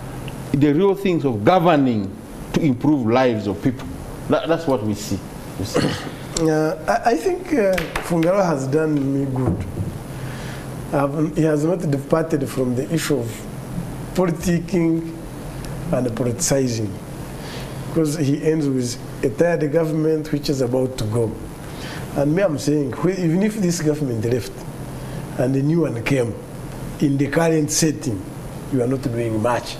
the real things of governing to improve lives of people. That's what we see. I think Fungaroo has done me good. He has not departed from the issue of politicking and politicizing, because he ends with a tired government which is about to go. And me, I'm saying, even if this government left and the new one came, in the current setting, you are not doing much,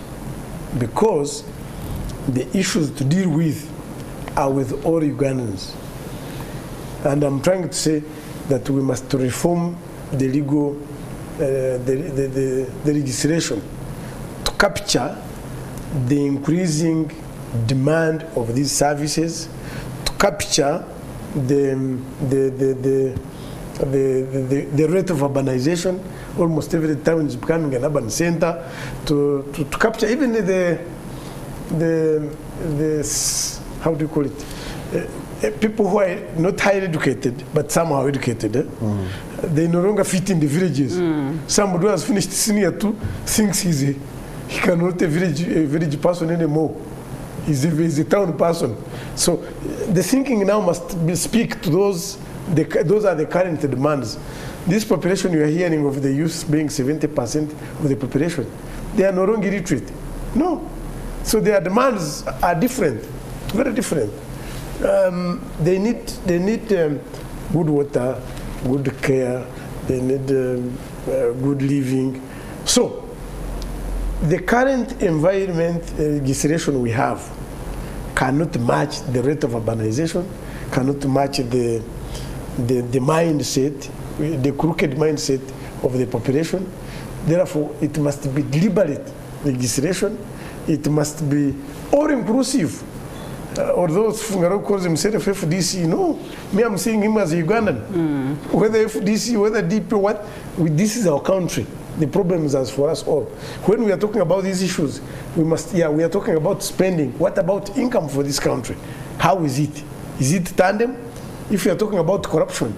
because the issues to deal with are with all Ugandans. And I'm trying to say that we must reform the legal, the legislation to capture the increasing demand of these services, to capture the rate of urbanization. Almost every town is becoming an urban center, to capture even how do you call it? People who are not highly educated, but somehow educated, they no longer fit in the villages. Somebody who has finished senior 2 thinks he cannot be a village person anymore. He's a town person. So the thinking now must speak to those are the current demands. This population you are hearing of the youth being 70% of the population, they are no longer illiterate. No. So their demands are different, very different. They need good water, good care, they need good living. So the current environment legislation we have cannot match the rate of urbanization, cannot match the mindset, the crooked mindset of the population. Therefore, it must be deliberate legislation. It must be all-inclusive. Although Fungaroo calls himself FDC, no, me, I'm seeing him as a Ugandan. Whether FDC, whether DP, what, this is our country. The problem is as for us all. When we are talking about these issues, we are talking about spending. What about income for this country? How is it? Is it tandem? If you are talking about corruption,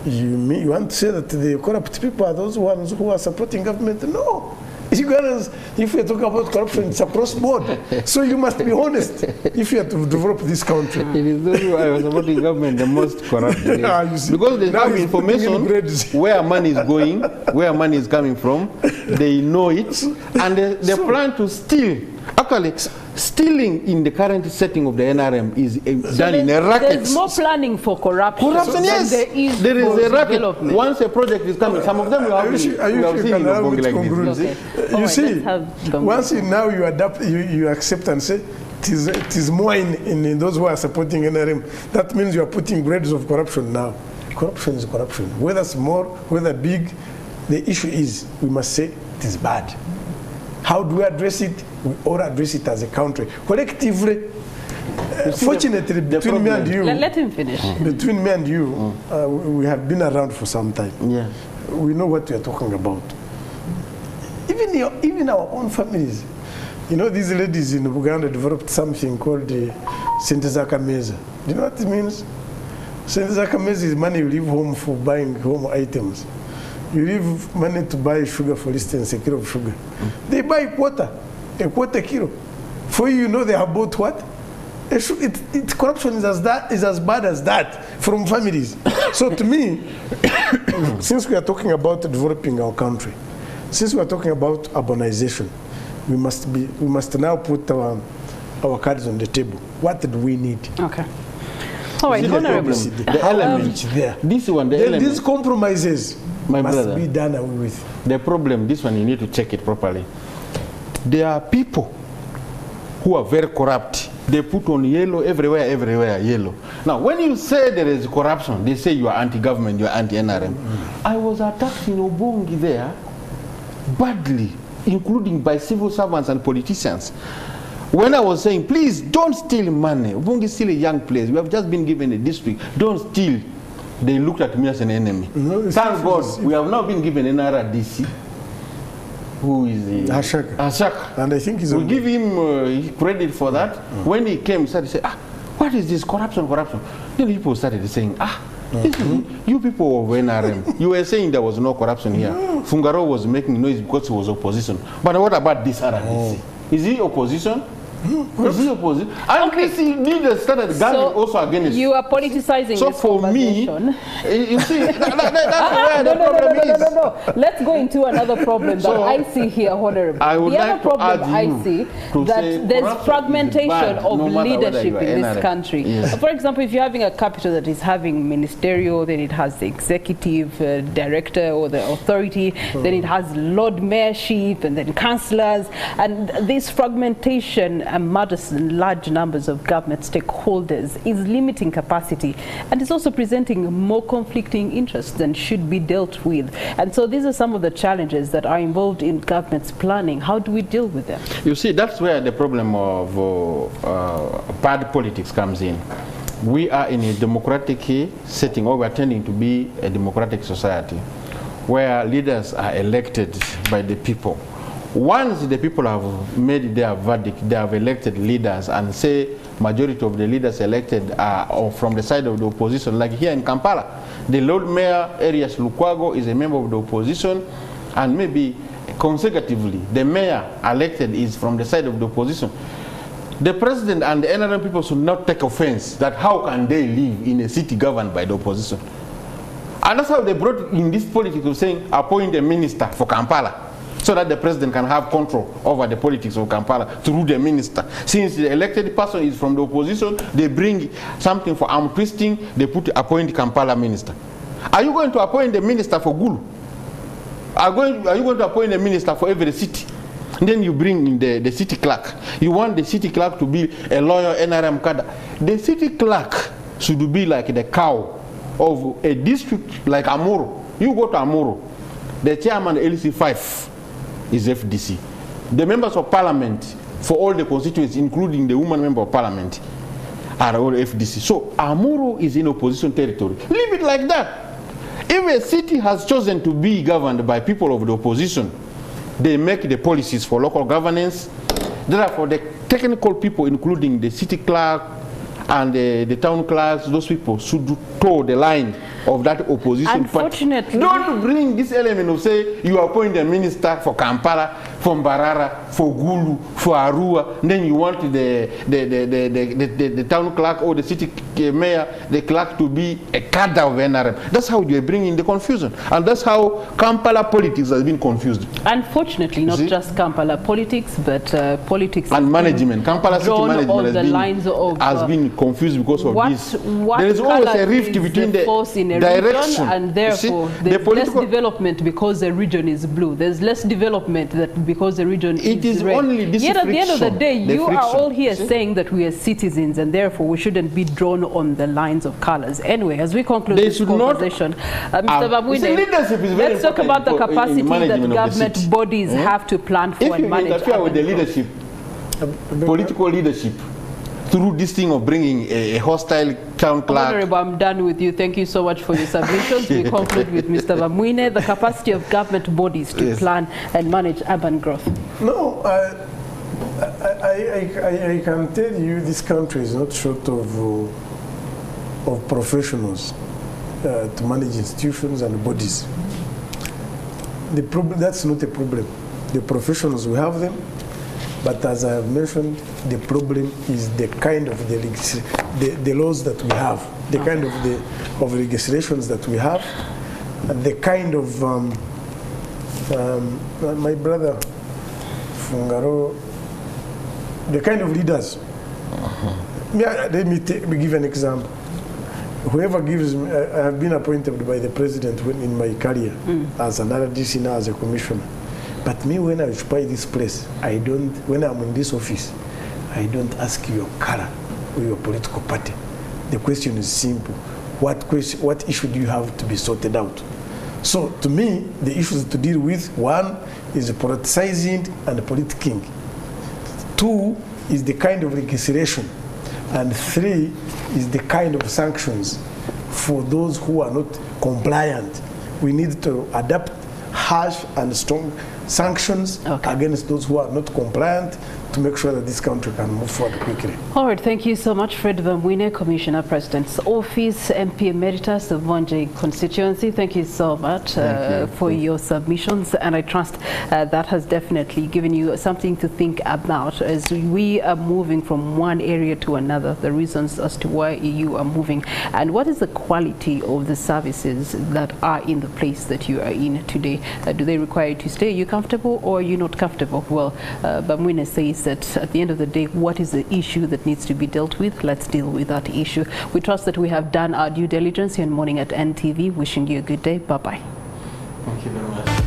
you want to say that the corrupt people are those ones who are supporting government? No. Ugandans, if you are talking about corruption, it's across board. So you must be honest if you are to develop this country. It is those who are supporting government the most corrupt. Because they have information where money is going, where money is coming from. They know it, and they plan to steal. Actually, stealing in the current setting of the NRM is done in a racket. There's more planning for corruption. Corruption, yes. There is a racket. Once a project is coming, some of them we have seen in Obongi like this. You see, once now you adapt, you accept and say, it is more in those who are supporting NRM. That means you are putting grades of corruption now. Corruption is corruption. Whether small, whether big, the issue is, we must say, it is bad. How do we address it? We all address it as a country. Collectively, fortunately, between me and you... Let him finish. Between me and you, we have been around for some time. Yeah. We know what we are talking about. Even our own families. You know, these ladies in Uganda developed something called the Sentezaka Meza. Do you know what it means? Sentezaka Meza is money you leave home for buying home items. You leave money to buy sugar, for instance, a kilo of sugar. They buy a quarter kilo. For you know they have bought what? Corruption is as bad as that from families. So to me, since we are talking about developing our country, since we are talking about urbanization, we must now put our cards on the table. What do we need? Okay. All right, Honorable. The element there. This one, the element. These compromises must be done away with. The problem, this one, you need to check it properly. There are people who are very corrupt. They put on yellow everywhere, yellow. Now, when you say there is corruption, they say you are anti-government, you are anti-NRM. I was attacked in Obongi there badly, including by civil servants and politicians. When I was saying, please don't steal money. Obongi is still a young place. We have just been given a district. Don't steal. They looked at me as an enemy. No, thank God, we have now been given an RDC, who is Ashaka. And I think he's we give him credit for that. When he came, he started to say, what what is this corruption? Then people started saying, you people of NRM, you were saying there was no corruption here. Fungaroo was making noise because he was opposition. But what about this RDC? Is he opposition? Is he opposition? And okay. Leaders started gathering also against. You are politicizing. So this for me, you see, that's where the problem is. No. Let's go into another problem that I see here, Honorable. I would like to add I see that there's fragmentation of leadership in this country. Yes. For example, if you're having a capital that is having ministerial, then it has the executive director or the authority, then it has Lord Mayorship and then councillors, and this fragmentation matters in large numbers of government stakeholders is limiting capacity and is also presenting more conflicting interests than should be dealt with. And so these are some of the challenges that are involved in government's planning. How do we deal with them? You see, that's where the problem of bad politics comes in. We are in a democratic setting, or we are tending to be a democratic society where leaders are elected by the people. Once the people have made their verdict, they have elected leaders, and say majority of the leaders elected are from the side of the opposition, like here in Kampala. The Lord Mayor, Arias Lukwago, is a member of the opposition, and maybe consecutively, the mayor elected is from the side of the opposition. The president and the NRM people should not take offense that how can they live in a city governed by the opposition. And that's how they brought in this politics of saying appoint a minister for Kampala, so that the president can have control over the politics of Kampala through the minister. Since the elected person is from the opposition, they bring something for arm twisting, they appoint Kampala minister. Are you going to appoint the minister for Gulu? Are you going to appoint a minister for every city? And then you bring in the city clerk. You want the city clerk to be a loyal NRM cadre. The city clerk should be like the cow of a district like Amuru. You go to Amuru, the chairman LC5 is FDC. The members of parliament for all the constituencies, including the woman member of parliament, are all FDC. So Amuru is in opposition territory. Leave it like that. If a city has chosen to be governed by people of the opposition, they make the policies for local governance. Therefore, the technical people, including the city clerk and the town clerks, those people should toe the line of that opposition party. Don't bring this element of say you appoint a minister for Kampala, for Mbarara, for Gulu, for Arua, and then you want the town clerk or the city mayor, the clerk to be a cadre of NRM. That's how you bring in the confusion, and that's how Kampala politics has been confused. Unfortunately, not just Kampala politics, but politics and management. Kampala city management has been confused because of this. There is always a rift between the force in a direction, region, and therefore there's less development because the region is blue. There's less development because the region is red. Only this Yet at the end of the day, you friction. are all here saying that we are citizens, and therefore we shouldn't be drawn on the lines of colors. Anyway, as we conclude this conversation, Mr. Bamwine, let's talk about the capacity that government bodies have to plan for and manage. If you interfere with the leadership, political leadership, through this thing of bringing a hostile town clerk. Honorable, I'm done with you. Thank you so much for your submissions. We conclude with Mr. Bamwine, the capacity of government bodies to plan and manage urban growth. No, I can tell you this country is not short of professionals to manage institutions and bodies. The problem, that's not a problem. The professionals, we have them. But as I have mentioned, the problem is the kind of the laws that we have, the kind of the legislations that we have, and the kind of my brother Fungaroo, the kind of leaders. Let me give an example. Whoever gives me, I have been appointed by the president in my career as an RDC, now as a commissioner. But me, when I occupy this place, I don't, when I'm in this office, I don't ask your color or your political party. The question is simple. What issue do you have to be sorted out? So to me, the issues to deal with, one is politicizing and politicking. Two is the kind of legislation. And three is the kind of sanctions for those who are not compliant. We need to adapt harsh and strong sanctions against those who are not compliant, to make sure that this country can move forward quickly. All right, thank you so much, Fred Bamwine, Commissioner President's Office, MP Emeritus of Obongi Constituency. Thank you so much for your submissions, and I trust that has definitely given you something to think about as we are moving from one area to another, the reasons as to why you are moving, and what is the quality of the services that are in the place that you are in today. Do they require you to stay? Are you comfortable or are you not comfortable? Well, Bamwine says that at the end of the day, what is the issue that needs to be dealt with? Let's deal with that issue. We trust that we have done our due diligence here in Morning at NTV. Wishing you a good day. Bye-bye. Thank you very much.